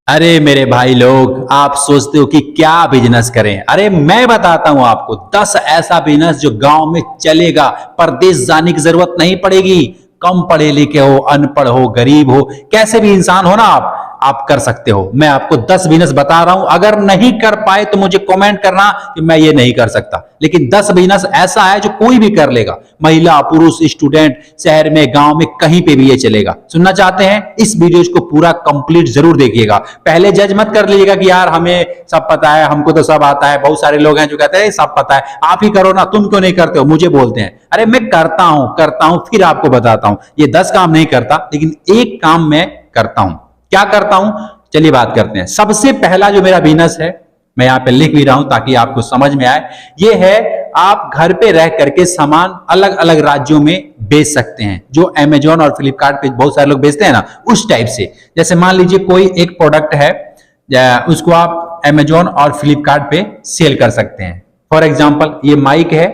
अरे मेरे भाई लोग, आप सोचते हो कि क्या बिजनेस करें। अरे मैं बताता हूं आपको 10 ऐसा बिजनेस जो गांव में चलेगा। परदेश जाने की जरूरत नहीं पड़ेगी। कम पढ़े लिखे हो, अनपढ़ हो, गरीब हो, कैसे भी इंसान हो ना, आप कर सकते हो। मैं आपको 10 बिजनेस बता रहा हूं। अगर नहीं कर पाए तो मुझे कमेंट करना कि मैं ये नहीं कर सकता, लेकिन 10 बिजनेस ऐसा है जो कोई भी कर लेगा। महिला, पुरुष, स्टूडेंट, शहर में, गांव में, कहीं पे भी ये चलेगा। सुनना चाहते हैं? इस वीडियो को पूरा कंप्लीट जरूर देखिएगा। पहले जज मत कर लीजिएगा कि यार हमें सब पता है, हमको तो सब आता है। बहुत सारे लोग हैं जो कहते हैं सब पता है, आप ही करो ना, तुम क्यों नहीं करते हो, मुझे बोलते हैं। अरे मैं करता हूं फिर आपको बताता हूं। ये 10 काम नहीं करता, लेकिन एक काम मैं करता हूं। क्या करता हूं, चलिए बात करते हैं। सबसे पहला जो मेरा बिजनेस है, मैं यहां पे लिख भी रहा हूं ताकि आपको समझ में आए। ये है, आप घर पे रह करके सामान अलग अलग राज्यों में बेच सकते हैं, जो अमेजोन और फ्लिपकार्ट पे बहुत सारे लोग बेचते हैं ना, उस टाइप से। जैसे मान लीजिए कोई एक प्रोडक्ट है, उसको आप अमेजोन और फ्लिपकार्ट पे सेल कर सकते हैं। फॉर एग्जाम्पल, ये माइक है,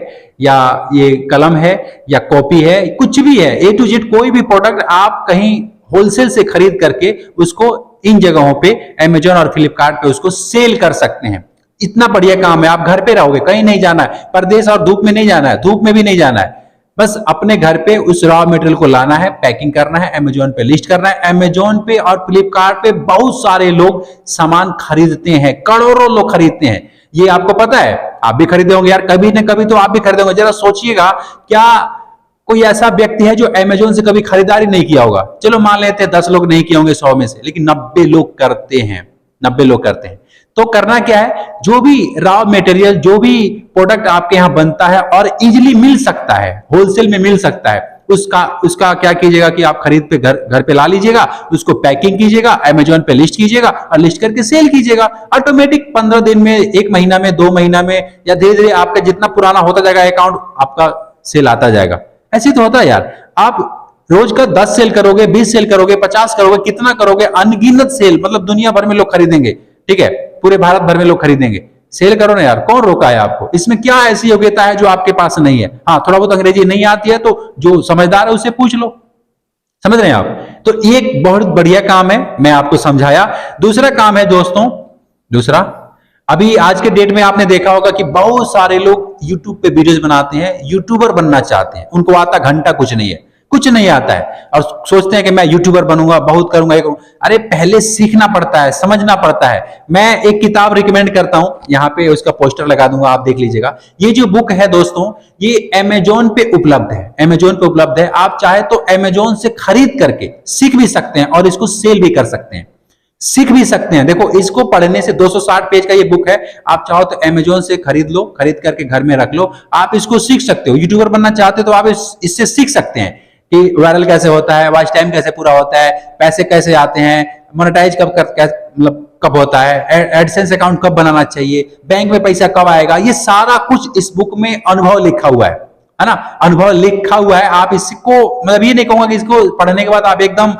या ये कलम है, या कॉपी है, कुछ भी है, ए टू जेड कोई भी प्रोडक्ट आप कहीं होलसेल से खरीद करके उसको इन जगहों पे अमेजोन और फ्लिपकार्ट पे उसको सेल कर सकते हैं। इतना बढ़िया काम है। आप घर पे रहोगे, कहीं नहीं जाना है, परदेश और धूप में नहीं जाना है, धूप में भी नहीं जाना है। बस अपने घर पे उस रॉ मटेरियल को लाना है, पैकिंग करना है, अमेजोन पे लिस्ट करना है। अमेजोन पे और फ्लिपकार्ट पे बहुत सारे लोग सामान खरीदते हैं, करोड़ों लोग खरीदते हैं। ये आपको पता है? आप भी खरीदे होंगे यार, कभी न कभी तो आप भी खरीदे होंगे। जरा सोचिएगा, क्या कोई ऐसा व्यक्ति है जो अमेजोन से कभी खरीदारी नहीं किया होगा? चलो मान लेते हैं 10 लोग नहीं किए होंगे 100 में से, लेकिन 90 लोग करते हैं। 90 लोग करते हैं। तो करना क्या है, जो भी रॉ मटेरियल, जो भी प्रोडक्ट आपके यहां बनता है और इजीली मिल सकता है, होलसेल में मिल सकता है, उसका क्या कीजिएगा कि आप खरीद पे घर पे ला लीजिएगा, उसको पैकिंग कीजिएगा, अमेजोन पे लिस्ट कीजिएगा और लिस्ट करके सेल कीजिएगा। ऑटोमेटिक 15 दिन में, 1 महीना में, 2 महीना में, या धीरे धीरे आपका जितना पुराना होता जाएगा अकाउंट, आपका सेल आता जाएगा। ऐसे तो होता है यार। आप रोज का 10 सेल करोगे, 20 सेल करोगे, 50 करोगे, कितना करोगे? अनगिनत सेल, मतलब दुनिया भर में लोग खरीदेंगे। ठीक है, पूरे भारत भर में लोग खरीदेंगे। सेल करो ना यार, कौन रोका है आपको? इसमें क्या ऐसी योग्यता है जो आपके पास नहीं है? हाँ, थोड़ा बहुत अंग्रेजी नहीं आती है तो जो समझदार है उससे पूछ लो। समझ रहे हैं आप? तो एक बहुत बढ़िया काम है, मैं आपको समझाया। दूसरा काम है दोस्तों, दूसरा, अभी आज के डेट में आपने देखा होगा कि बहुत सारे लोग यूट्यूब पे वीडियोस बनाते हैं, यूट्यूबर बनना चाहते हैं। उनको आता घंटा कुछ नहीं है, कुछ नहीं आता है, और सोचते हैं कि मैं यूट्यूबर बनूंगा, बहुत करूंगा, ये करूंगा। अरे पहले सीखना पड़ता है, समझना पड़ता है। मैं एक किताब रिकमेंड करता हूं, यहाँ पे उसका पोस्टर लगा दूंगा, आप देख लीजिएगा। ये जो बुक है दोस्तों, ये अमेजोन पे उपलब्ध है। अमेजोन पे उपलब्ध है। आप चाहे तो अमेजोन से खरीद करके सीख भी सकते हैं और इसको सेल भी कर सकते हैं, सीख भी सकते हैं। देखो, इसको पढ़ने से 260 पेज का ये बुक है। आप चाहो तो अमेजोन से खरीद लो, खरीद करके घर में रख लो, आप इसको सीख सकते हो। यूट्यूबर बनना चाहते हो तो आप इससे सीख सकते हैं कि वायरल कैसे होता है, वॉच टाइम कैसे पूरा होता है, पैसे कैसे आते हैं, मोनेटाइज मतलब कब होता है, एडसेंस अकाउंट कब बनाना चाहिए, बैंक में पैसा कब आएगा, ये सारा कुछ इस बुक में अनुभव लिखा हुआ है ना? अनुभव लिखा हुआ है। आप इसको, मतलब ये नहीं कहूंगा कि इसको पढ़ने के बाद आप एकदम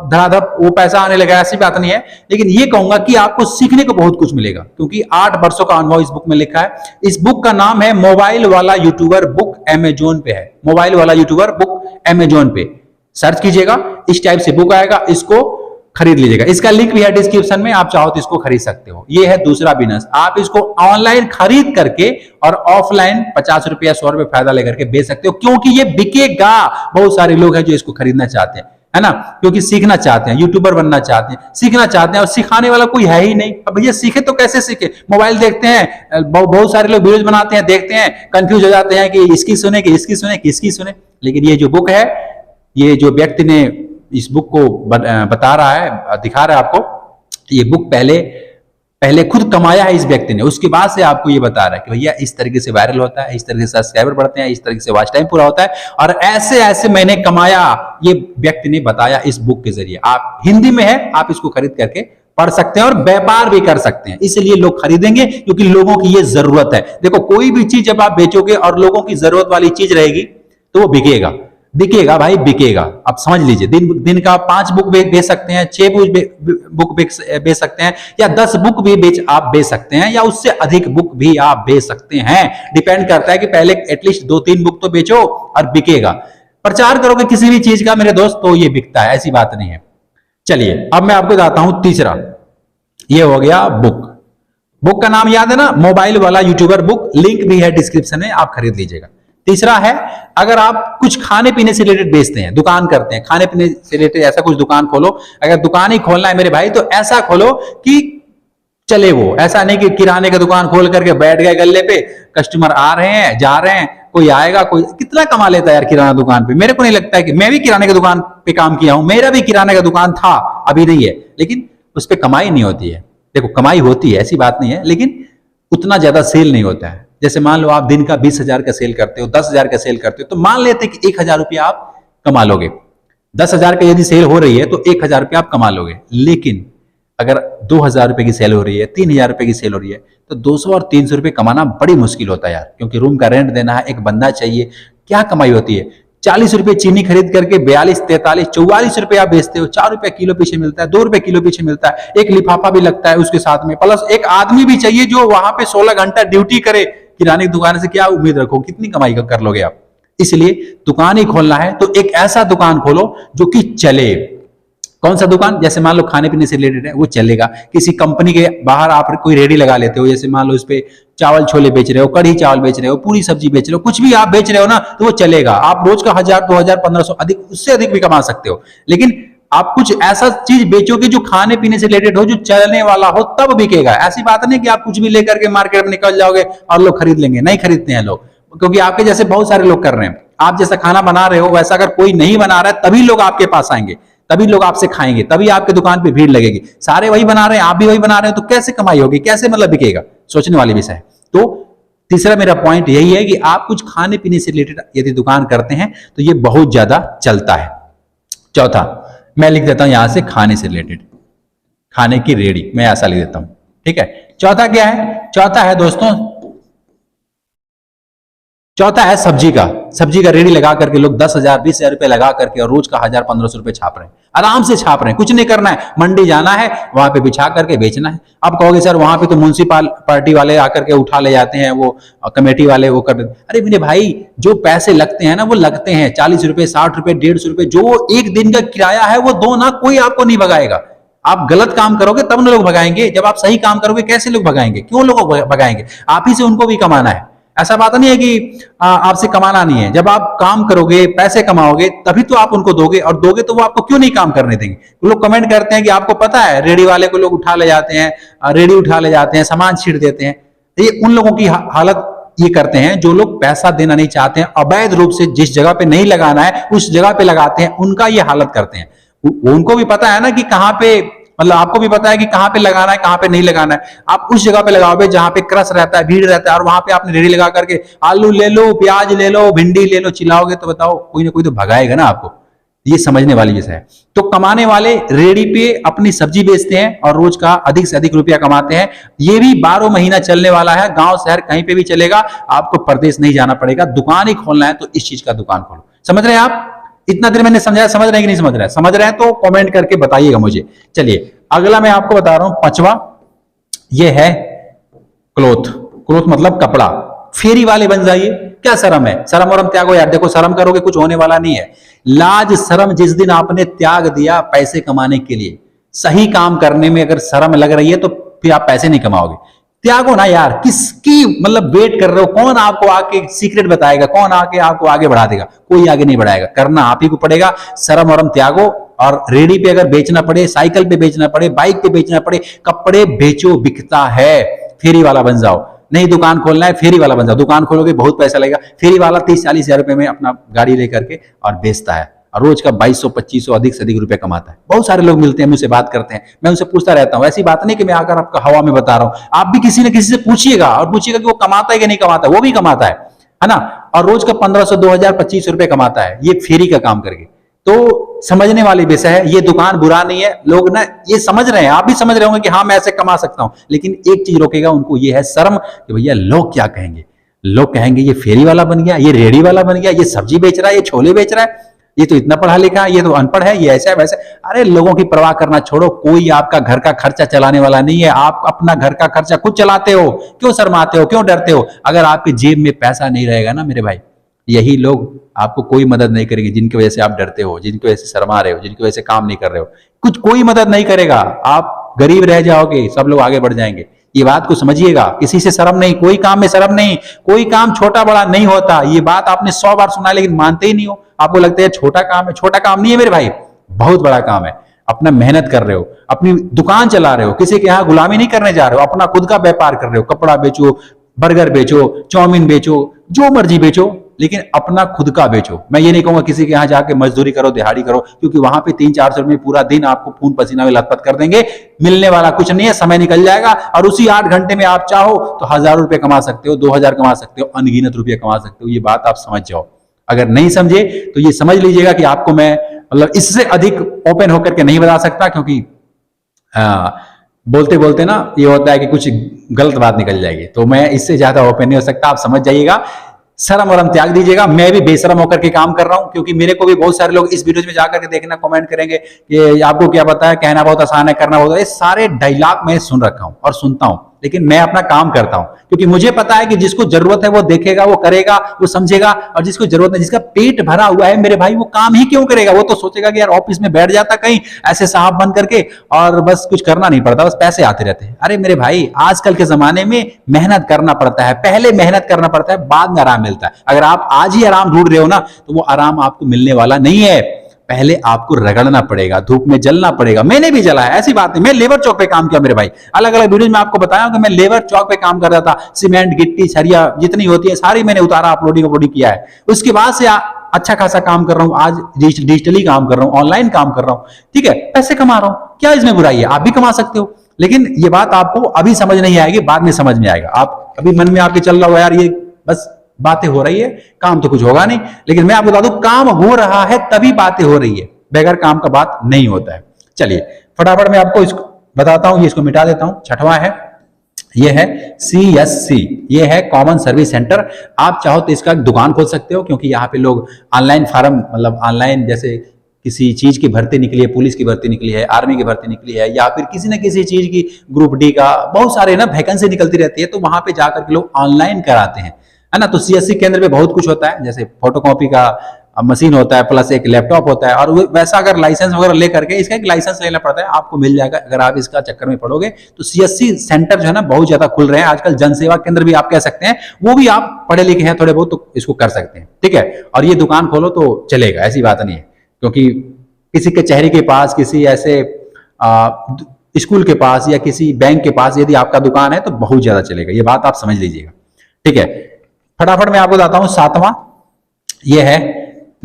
धड़ाधड़ वो पैसा आने लगा, ऐसी बात नहीं है, लेकिन ये कहूंगा कि आपको सीखने को बहुत कुछ मिलेगा, क्योंकि 8 वर्षों का अनुभव इस बुक में लिखा है। इस बुक का नाम है मोबाइल वाला यूट्यूबर बुक, अमेजोन पे है। मोबाइल वाला यूट्यूबर बुक अमेजोन पे सर्च कीजिएगा, इस टाइप से बुक आएगा, इसको खरीद लीजिएगा। इसका लिंक भी है डिस्क्रिप्शन में, आप चाहो तो इसको खरीद सकते हो। ये है दूसरा बिजनेस। आप इसको ऑनलाइन खरीद करके और ऑफलाइन 50 रुपया, 100 रुपये फायदा लेकर के बेच सकते हो, क्योंकि ये बिकेगा। बहुत सारे लोग हैं जो इसको खरीदना चाहते हैं, है ना? क्योंकि सीखना चाहते हैं, यूट्यूबर बनना चाहते हैं, सीखना चाहते हैं, और सिखाने वाला कोई है ही नहीं। अब भैया सीखे तो कैसे सीखे? मोबाइल देखते हैं, बहुत सारे लोग वीडियोस बनाते हैं, देखते हैं, कंफ्यूज हो जाते हैं कि इसकी सुने कि इसकी सुने, किसकी सुने। लेकिन ये जो बुक है, ये जो व्यक्ति ने इस बुक को बता रहा है, दिखा रहा है आपको, ये बुक पहले खुद कमाया है इस व्यक्ति ने, उसके बाद से आपको ये बता रहा है कि भैया इस तरीके से वायरल होता है, इस तरीके से सब्सक्राइबर बढ़ते हैं, इस तरीके से वॉच टाइम पूरा होता है, और ऐसे ऐसे मैंने कमाया, ये व्यक्ति ने बताया इस बुक के जरिए। आप, हिंदी में है, आप इसको खरीद करके पढ़ सकते हैं और व्यापार भी कर सकते हैं। इसलिए लोग खरीदेंगे, क्योंकि लोगों की ये जरूरत है। देखो, कोई भी चीज जब आप बेचोगे और लोगों की जरूरत वाली चीज रहेगी तो वो बिकेगा, बिकेगा भाई, बिकेगा। आप समझ लीजिए, दिन का 5 बुक बेच सकते हैं, 6 बुक बेच सकते हैं, या 10 बुक भी आप बेच सकते हैं, या उससे अधिक बुक भी आप बेच सकते हैं। डिपेंड करता है कि पहले एटलीस्ट 2-3 बुक तो बेचो और बिकेगा। प्रचार करोगे किसी भी चीज का मेरे दोस्त तो ये बिकता है, ऐसी बात नहीं है। चलिए अब मैं आपको बताता हूं तीसरा। ये हो गया बुक। बुक का नाम याद है ना, मोबाइल वाला यूट्यूबर बुक, लिंक भी है डिस्क्रिप्शन में, आप खरीद लीजिएगा। तीसरा है, अगर आप कुछ खाने पीने से रिलेटेड बेचते हैं, दुकान करते हैं, खाने पीने से रिलेटेड ऐसा कुछ दुकान खोलो। अगर दुकान ही खोलना है मेरे भाई तो ऐसा खोलो कि चले, वो ऐसा नहीं कि किराने का दुकान खोल करके बैठ गए गल्ले पे, कस्टमर आ रहे हैं जा रहे हैं, कोई आएगा, कोई कितना कमा लेता है यार किराना दुकान पे। मेरे को नहीं लगता है कि, मैं भी किराने की दुकान पे काम किया हूं, मेरा भी किराने का दुकान था, अभी नहीं है, लेकिन उस पर कमाई नहीं होती है। देखो कमाई होती है, ऐसी बात नहीं है, लेकिन उतना ज्यादा सेल नहीं होता है। जैसे मान लो आप दिन का 20,000 का सेल करते हो, 10,000 का सेल करते हो, तो मान लेते हैं कि 1,000 रुपया आप कमा लोगे। 10,000 का यदि सेल हो रही है तो 1,000 रुपया आप कमा लोगे। लेकिन अगर 2,000 रुपए की सेल हो रही है, 3,000 रुपए की सेल हो रही है, तो 200 और 300 रुपए कमाना बड़ी मुश्किल होता है यार, क्योंकि रूम का रेंट देना है, एक बंदा चाहिए। क्या कमाई होती है? 40 रुपए चीनी खरीद करके 42, 43, 44 रुपए आप बेचते हो, 4 रुपए किलो पीछे मिलता है, 2 रुपए किलो पीछे मिलता है, एक लिफाफा भी लगता है उसके साथ में, प्लस एक आदमी भी चाहिए जो वहां पे 16 घंटा ड्यूटी करे। किराने की दुकान से क्या उम्मीद रखो, कितनी कमाई कर लोगे आप? इसलिए दुकान ही खोलना है तो एक ऐसा दुकान खोलो जो कि चले। कौन सा दुकान? जैसे मान लो खाने पीने से रिलेटेड है, वो चलेगा। किसी कंपनी के बाहर आप कोई रेडी लगा लेते हो, जैसे मान लो इस पे चावल छोले बेच रहे हो, कढ़ी चावल बेच रहे हो, पूरी सब्जी बेच रहे हो, कुछ भी आप बेच रहे हो ना, तो वो चलेगा। आप रोज का 1,000, 2,000, 1,500 अधिक, उससे अधिक भी कमा सकते हो। लेकिन आप कुछ ऐसा चीज बेचोगे जो खाने पीने से रिलेटेड हो, जो चलने वाला हो, तब बिकेगा। ऐसी बात नहीं कि आप कुछ भी लेकर के मार्केट में निकल जाओगे और लोग खरीद लेंगे, नहीं खरीदते हैं लोग, क्योंकि आपके जैसे बहुत सारे लोग कर रहे हैं। आप जैसा खाना बना रहे हो वैसा अगर कोई नहीं बना रहा है, तभी लोग आपके पास आएंगे, तभी लोग आपसे खाएंगे, तभी आपके दुकान पे भीड़ लगेगी। सारे वही बना रहे हैं, आप भी वही बना रहे हो, तो कैसे कमाई होगी, कैसे मतलब बिकेगा? सोचने वाली विषय है। तो तीसरा मेरा पॉइंट यही है कि आप कुछ खाने पीने से रिलेटेड यदि दुकान करते हैं तो ये बहुत ज्यादा चलता है। चौथा मैं लिख देता हूं यहां से, खाने से रिलेटेड, खाने की रेडी, मैं ऐसा लिख देता हूं, ठीक है। चौथा क्या है? चौथा है दोस्तों, चौथा है सब्जी का। सब्जी का रेडी लगा करके लोग 10,000, 20,000 रुपए लगा करके और रोज का 1,000, 1,500 रुपए छाप रहे हैं, आराम से छाप रहे हैं। कुछ नहीं करना है, मंडी जाना है, वहां पे बिछा करके बेचना है। अब कहोगे सर वहां पे तो म्युनिसिपल पार्टी वाले आकर के उठा ले जाते हैं, वो कमेटी वाले वो कर देते। अरे मेरे भाई, जो पैसे लगते हैं ना वो लगते हैं, 40 रुपए, 60 रुपए, 150 रुपए, जो एक दिन का किराया है वो दो ना, कोई आपको नहीं भगाएगा। आप गलत काम करोगे तब ना लोग भगाएंगे, जब आप सही काम करोगे कैसे लोग भगाएंगे? क्यों लोग भगाएंगे? आप ही से उनको भी कमाना है। ऐसा बात नहीं है कि आपसे कमाना नहीं है। जब आप काम करोगे, पैसे कमाओगे, तभी तो आप उनको दोगे, और दोगे तो वो आपको क्यों नहीं काम करने देंगे? तो लोग कमेंट करते हैं कि आपको पता है रेडी वाले को लोग उठा ले जाते हैं, रेडी उठा ले जाते हैं, सामान छीट देते हैं। ये उन लोगों की हालत ये करते हैं जो लोग पैसा देना नहीं चाहते हैं, अवैध रूप से जिस जगह पे नहीं लगाना है उस जगह पे लगाते हैं, उनका ये हालत करते हैं। उनको भी पता है ना कि कहां पे, मतलब आपको भी पता है कि कहां पे लगाना है, कहां पे नहीं लगाना है। आप उस जगह पे लगाओगे जहां पे क्रश रहता है, भीड़ रहता है, और वहां पे आपने रेडी लगा करके आलू ले लो, प्याज ले लो, भिंडी ले लो, चिल्लाओगे तो बताओ कोई ना कोई तो भगाएगा ना आपको। ये समझने वाली विषय है। तो कमाने वाले रेडी पे अपनी सब्जी बेचते हैं और रोज का अधिक से अधिक रुपया कमाते हैं। ये भी 12 महीना चलने वाला है, गांव शहर कहीं पे भी चलेगा, आपको प्रदेश नहीं जाना पड़ेगा। दुकान ही खोलना है तो इस चीज का दुकान खोलो। समझ रहे हैं आप? इतना देर मैंने समझाया, समझ रहे हैं कि नहीं समझ रहे हैं? समझ रहे हैं तो कमेंट करके बताइएगा मुझे। चलिए अगला मैं आपको बता रहा हूं, पांचवा, ये है क्लोथ। क्लोथ मतलब कपड़ा। फेरी वाले बन जाइए। क्या शर्म है? शर्म और त्यागो यार। देखो शर्म करोगे कुछ होने वाला नहीं है। लाज शर्म जिस दिन आपने त्याग दिया पैसे कमाने के लिए, सही काम करने में अगर शर्म लग रही है तो फिर आप पैसे नहीं कमाओगे। त्यागो ना यार, किसकी मतलब वेट कर रहे हो? कौन आपको आके सीक्रेट बताएगा? कौन आके आपको आगे बढ़ा देगा? कोई आगे नहीं बढ़ाएगा, करना आप ही को पड़ेगा। शर्म और त्यागो, और रेडी पे अगर बेचना पड़े, साइकिल पे बेचना पड़े, बाइक पे बेचना पड़े, कपड़े बेचो, बिकता है। फेरी वाला बन जाओ। नहीं दुकान खोलना है, फेरी वाला बन जाओ। दुकान खोलोगे बहुत पैसा लगेगा। फेरी वाला 30-40 हजार रुपए में अपना गाड़ी लेकर के और बेचता है, और रोज का 2200-2500 अधिक से अधिक रुपए कमाता है। बहुत सारे लोग मिलते हैं, मुझसे बात करते हैं, मैं उनसे पूछता रहता हूं। ऐसी बात नहीं कि मैं आकर आपका हवा में बता रहा हूं। आप भी किसी न किसी से पूछिएगा, और पूछिएगा कि वो कमाता है कि नहीं कमाता। वो भी कमाता है ना, और रोज का 1500, 2000, 2500 रुपए कमाता है, ये फेरी का काम करके। तो समझने वाली विषय है। ये दुकान बुरा नहीं है, लोग ना ये समझ रहे हैं, आप भी समझ रहे होंगे कि हाँ मैं ऐसे कमा सकता हूं। लेकिन एक चीज रोकेगा उनको, ये है शर्म, कि भैया लोग क्या कहेंगे। लोग कहेंगे ये फेरी वाला बन गया, ये रेडी वाला बन गया, ये सब्जी बेच रहा है, ये छोले बेच रहा है, ये तो इतना पढ़ा लिखा है, ये तो अनपढ़ है, ये ऐसा है वैसा। अरे लोगों की परवाह करना छोड़ो। कोई आपका घर का खर्चा चलाने वाला नहीं है। आप अपना घर का खर्चा खुद चलाते हो। क्यों शर्माते हो? क्यों डरते हो? अगर आपकी जेब में पैसा नहीं रहेगा ना मेरे भाई, यही लोग आपको कोई मदद नहीं करेंगे, जिनकी वजह से आप डरते हो, जिनकी वजह से शर्मा रहे हो, जिनकी वजह से काम नहीं कर रहे हो। कुछ कोई मदद नहीं करेगा। आप गरीब रह जाओगे, सब लोग आगे बढ़ जाएंगे। ये बात को समझिएगा, किसी से शर्म नहीं, कोई काम में शर्म नहीं, कोई काम छोटा बड़ा नहीं होता। ये बात आपने 100 बार सुना है लेकिन मानते ही नहीं हो। आपको लगता है छोटा काम है, छोटा काम नहीं है मेरे भाई, बहुत बड़ा काम है। अपना मेहनत कर रहे हो, अपनी दुकान चला रहे हो, किसी के यहाँ गुलामी नहीं करने जा रहे हो, अपना खुद का व्यापार कर रहे हो, कपड़ा बेचो, बर्गर बेचो, चाउमीन बेचो, जो मर्जी बेचो, लेकिन अपना खुद का बेचो। मैं ये नहीं कहूंगा किसी के यहाँ जाके मजदूरी करो, दिहाड़ी करो, क्योंकि वहां पे 300-400 रुपये पूरा दिन आपको खून पसीना में लथपथ कर देंगे। मिलने वाला कुछ नहीं है, समय निकल जाएगा और उसी 8 घंटे में आप चाहो तो 1000 रुपये कमा सकते हो, 2000 कमा सकते हो, अनगिनत रुपये कमा सकते हो। ये बात आप समझ जाओ। अगर नहीं समझे तो ये समझ लीजिएगा कि आपको मैं मतलब इससे अधिक ओपन होकर के नहीं बता सकता, क्योंकि बोलते बोलते ना ये होता है कि कुछ गलत बात निकल जाएगी, तो मैं इससे ज्यादा ओपन नहीं हो सकता। आप समझ जाइएगा, शर्म वरम त्याग दीजिएगा। मैं भी बेशरम होकर के काम कर रहा हूं, क्योंकि मेरे को भी बहुत सारे लोग इस वीडियो में जाकर के देखना, कमेंट करेंगे कि आपको क्या पता है, कहना बहुत आसान है, करना बहुत, ये सारे डायलॉग मैं सुन रखा हूं और सुनता हूं, लेकिन मैं अपना काम करता हूं, क्योंकि मुझे पता है कि जिसको जरूरत है वो देखेगा, वो करेगा, वो समझेगा, और जिसको जरूरत नहीं, जिसका पेट भरा हुआ है मेरे भाई, वो काम ही क्यों करेगा? वो तो सोचेगा कि यार ऑफिस में बैठ जाता कहीं ऐसे साहब बन करके और बस कुछ करना नहीं पड़ता, बस पैसे आते रहते हैं। अरे मेरे भाई, आजकल के जमाने में मेहनत करना पड़ता है, पहले मेहनत करना पड़ता है, बाद में आराम मिलता है। अगर आप आज ही आराम ढूंढ रहे हो ना, तो वो आराम आपको मिलने वाला नहीं है। पहले आपको रगड़ना पड़ेगा, धूप में जलना पड़ेगा। मैंने भी जला है, ऐसी बात नहीं। मैं लेबर चौक पे काम किया मेरे भाई, अलग अलग वीडियो में आपको बताया कि मैं लेबर चौक पे काम कर रहा था। सीमेंट, गिट्टी, सरिया जितनी होती है सारी मैंने उतारा, अपलोडिंग किया है। उसके बाद से अच्छा खासा काम कर रहा हूं, आज डिजिटली काम कर रहा हूं, ऑनलाइन काम कर रहा हूं, ठीक है, पैसे कमा रहा हूं, क्या इसमें बुराई है? आप भी कमा सकते हो, लेकिन ये बात आपको अभी समझ नहीं आएगी, बाद में समझ में आएगा। आप अभी मन में आपके चल रहा हो यार ये बस बातें हो रही है, काम तो कुछ होगा नहीं, लेकिन मैं आपको बता दूं काम हो रहा है तभी बातें हो रही है, बगैर काम का बात नहीं होता है। चलिए फटाफट मैं आपको इसको बताता हूं, ये इसको मिटा देता हूं। छठवां है, ये है CSC, ये है कॉमन सर्विस सेंटर। आप चाहो तो इसका दुकान खोल सकते हो, क्योंकि यहाँ पे लोग ऑनलाइन फार्म, मतलब ऑनलाइन जैसे किसी चीज की भर्ती निकली है, पुलिस की भर्ती निकली है, आर्मी की भर्ती निकली है, या फिर किसी न किसी चीज की ग्रुप डी का बहुत सारे ना वैकेंसी निकलती रहती है, तो वहां पे जाकर के लोग ऑनलाइन कराते हैं, है ना। तो CSC केंद्र में बहुत कुछ होता है, जैसे फोटोकॉपी का मशीन होता है, प्लस एक लैपटॉप होता है, और वैसा अगर लाइसेंस वगैरह लेकर के, इसका एक लाइसेंस लेना पड़ता है, आपको मिल जाएगा अगर आप इसका चक्कर में पड़ोगे। तो CSC सेंटर जो है ना बहुत ज्यादा खुल रहे हैं आजकल, जनसेवा केंद्र भी आप कह सकते हैं, वो भी आप पढ़े लिखे हैं थोड़े बहुत तो इसको कर सकते हैं, ठीक है। और ये दुकान खोलो तो चलेगा, ऐसी बात नहीं है, क्योंकि किसी कचहरी के पास, किसी ऐसे स्कूल के पास या किसी बैंक के पास यदि आपका दुकान है तो बहुत ज्यादा चलेगा, ये बात आप समझ लीजिएगा, ठीक है। फटाफट मैं आपको बताता हूं सातवां, ये है,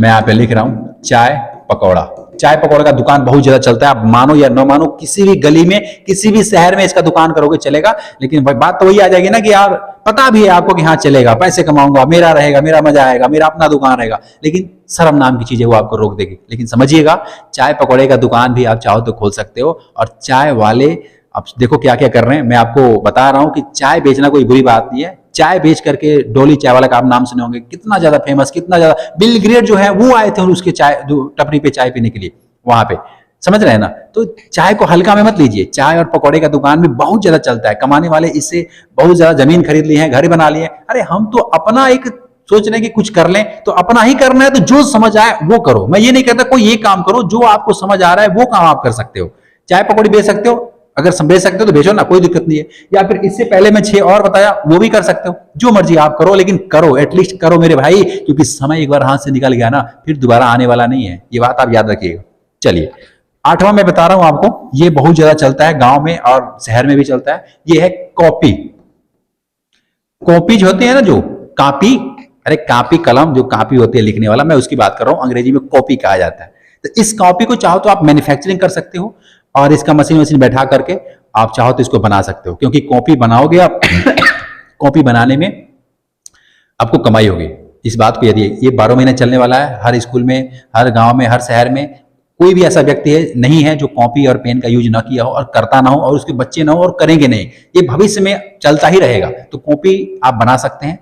मैं यहाँ पे लिख रहा हूं, चाय पकौड़ा। चाय पकौड़ा का दुकान बहुत ज्यादा चलता है, आप मानो या न मानो, किसी भी गली में, किसी भी शहर में इसका दुकान करोगे चलेगा। लेकिन बात तो वही आ जाएगी ना कि यार पता भी है आपको कि हाँ चलेगा, पैसे कमाऊंगा, मेरा रहेगा, मेरा मजा आएगा, मेरा अपना दुकान रहेगा, लेकिन शर्म नाम की चीज है वो आपको रोक देगी। लेकिन समझिएगा, चाय पकौड़े का दुकान भी आप चाहो तो खोल सकते हो। और चाय वाले आप देखो क्या क्या कर रहे हैं, मैं आपको बता रहा हूं कि चाय बेचना कोई बुरी बात नहीं है। चाय बेच करके डोली चाय वाला का आप नाम सुने होंगे, कितना ज्यादा फेमस, कितना ज्यादा, बिल ग्रेट जो है वो आए थे उसके चाय टपरी पे चाय पीने के लिए वहां पे, समझ रहे हैं ना। तो चाय को हल्का में मत लीजिए, चाय और पकौड़े का दुकान भी बहुत ज्यादा चलता है, कमाने वाले इससे बहुत ज्यादा जमीन खरीद ली है, घर बना लिए। अरे हम तो अपना एक सोच रहे हैं कि कुछ कर लें, तो अपना ही करना है, तो जो समझ आए वो करो। मैं ये नहीं कहता कोई ये काम करो, जो आपको समझ आ रहा है वो काम आप कर सकते हो। चाय पकौड़ी बेच सकते हो, अगर बेच सकते हो तो बेचो ना, कोई दिक्कत नहीं है। या फिर इससे पहले मैं 6 और बताया वो भी कर सकते हो, जो मर्जी आप करो, लेकिन करो, एटलीस्ट करो मेरे भाई, क्योंकि समय एक बार हाथ से निकल गया ना फिर दोबारा आने वाला नहीं है, ये बात आप याद रखिएगा। चलिए आठवां मैं बता रहा हूं आपको, ये बहुत ज्यादा चलता है गांव में और शहर में भी चलता है, ये है कॉपी। कॉपी जो होते हैं ना, जो कापी, अरे कापी कलम, जो कापी होती है लिखने वाला, मैं उसकी बात कर रहा हूं, अंग्रेजी में कॉपी कहा जाता है। तो इस कॉपी को चाहो तो आप मैन्युफैक्चरिंग कर सकते हो, और इसका मशीन बैठा करके आप चाहो तो इसको बना सकते हो, क्योंकि कॉपी बनाओगे आप कॉपी बनाने में आपको कमाई होगी। इस बात को, यदि ये 12 महीने चलने वाला है, हर स्कूल में, हर गांव में, हर शहर में कोई भी ऐसा व्यक्ति है नहीं है जो कॉपी और पेन का यूज ना किया हो और करता ना हो, और उसके बच्चे ना हो और करेंगे नहीं, ये भविष्य में चलता ही रहेगा। तो कॉपी आप बना सकते हैं,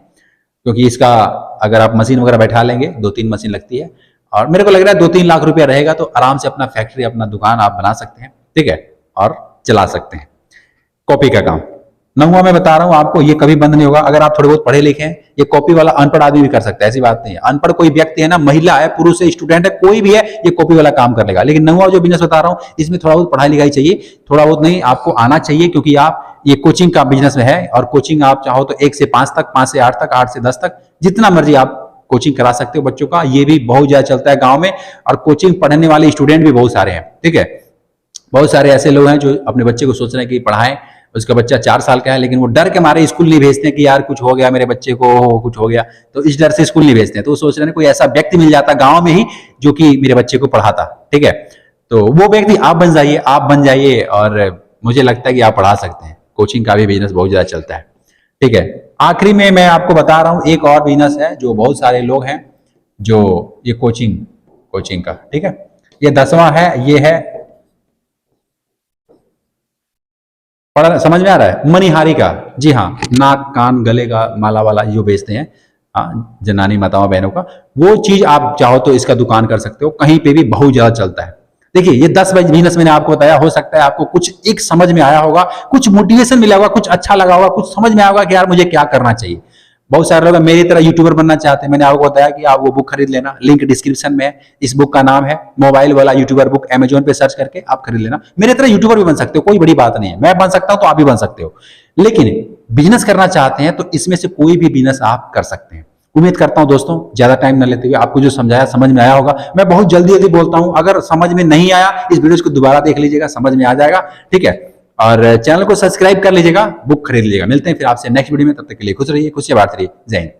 क्योंकि इसका अगर आप मशीन वगैरह बैठा लेंगे, 2-3 मशीन लगती है, और मेरे को लग रहा है 2-3 लाख रुपया रहेगा तो आराम से अपना फैक्ट्री, अपना दुकान आप बना सकते हैं, ठीक है, और चला सकते हैं कॉपी का काम। 9वां मैं बता रहा हूं आपको, ये कभी बंद नहीं होगा। अगर आप थोड़े बहुत पढ़े लिखे हैं, ये कॉपी वाला अनपढ़ आदमी भी कर सकता है, ऐसी बात नहीं है। अनपढ़ कोई व्यक्ति है ना, महिला है, पुरुष है, स्टूडेंट है, कोई भी है, ये कॉपी वाला काम कर लेगा। लेकिन 9वां जो बिजनेस बता रहा हूं, इसमें थोड़ा बहुत पढ़ाई लिखाई चाहिए, थोड़ा बहुत नहीं, आपको आना चाहिए, क्योंकि आप ये कोचिंग का बिजनेस में है। और कोचिंग आप चाहो तो 1 से 5 तक, 5 से 8 तक, 8 से 10 तक, जितना मर्जी आप कोचिंग करा सकते हो बच्चों का। ये भी बहुत ज्यादा चलता है गांव में, और कोचिंग पढ़ने वाले स्टूडेंट भी बहुत सारे हैं। ठीक है, बहुत सारे ऐसे लोग हैं जो अपने बच्चे को सोच रहे हैं कि पढ़ाएं, उसका बच्चा 4 साल का है, लेकिन वो डर के मारे स्कूल नहीं भेजते कि यार कुछ हो गया मेरे बच्चे को, कुछ हो गया, तो इस डर से स्कूल नहीं भेजते हैं। तो वो सोच रहे हैं कोई ऐसा व्यक्ति मिल जाता गांव में ही जो कि मेरे बच्चे को पढ़ाता। ठीक है, तो वो व्यक्ति आप बन जाइए, आप बन जाइए, और मुझे लगता है कि आप पढ़ा सकते हैं। कोचिंग का भी बिजनेस बहुत ज्यादा चलता है। ठीक है, आखिरी में मैं आपको बता रहा हूं एक और बिजनेस है जो बहुत सारे लोग हैं जो ये कोचिंग का। ठीक है, ये 10वां है, ये है, पढ़ा समझ में आ रहा है, मनिहारी का। जी हाँ, नाक कान गले का माला वाला जो बेचते हैं, हाँ, जनानी माताओं बहनों का, वो चीज आप चाहो तो इसका दुकान कर सकते हो, कहीं पे भी बहुत ज्यादा चलता है। देखिए, ये 10 बिजनेस मैंने आपको बताया, हो सकता है आपको कुछ एक समझ में आया होगा, कुछ मोटिवेशन मिला होगा, कुछ अच्छा लगा होगा, कुछ समझ में आया होगा कि यार मुझे क्या करना चाहिए। बहुत सारे लोग मेरी तरह यूट्यूबर बनना चाहते हैं। मैंने आपको बताया कि आप वो बुक खरीद लेना, लिंक डिस्क्रिप्शन में है। इस बुक का नाम है मोबाइल वाला यूट्यूबर बुक, अमेजोन पे सर्च करके आप खरीद लेना। मेरे तरह यूट्यूबर भी बन सकते हो, कोई बड़ी बात नहीं है। मैं बन सकता हूं तो आप भी बन सकते हो। लेकिन बिजनेस करना चाहते हैं तो इसमें से कोई भी बिजनेस आप कर सकते हैं। उम्मीद करता हूं दोस्तों, ज्यादा टाइम न लेते हुए आपको जो समझाया समझ में आया होगा। मैं बहुत जल्दी जल्दी बोलता हूं, अगर समझ में नहीं आया इस वीडियो को दोबारा देख लीजिएगा, समझ में आ जाएगा। ठीक है, और चैनल को सब्सक्राइब कर लीजिएगा, बुक खरीद लीजिएगा। मिलते हैं फिर आपसे नेक्स्ट वीडियो में, तब तक के लिए खुश रहिए, खुशियां बांटते रहिए। जय हिंद।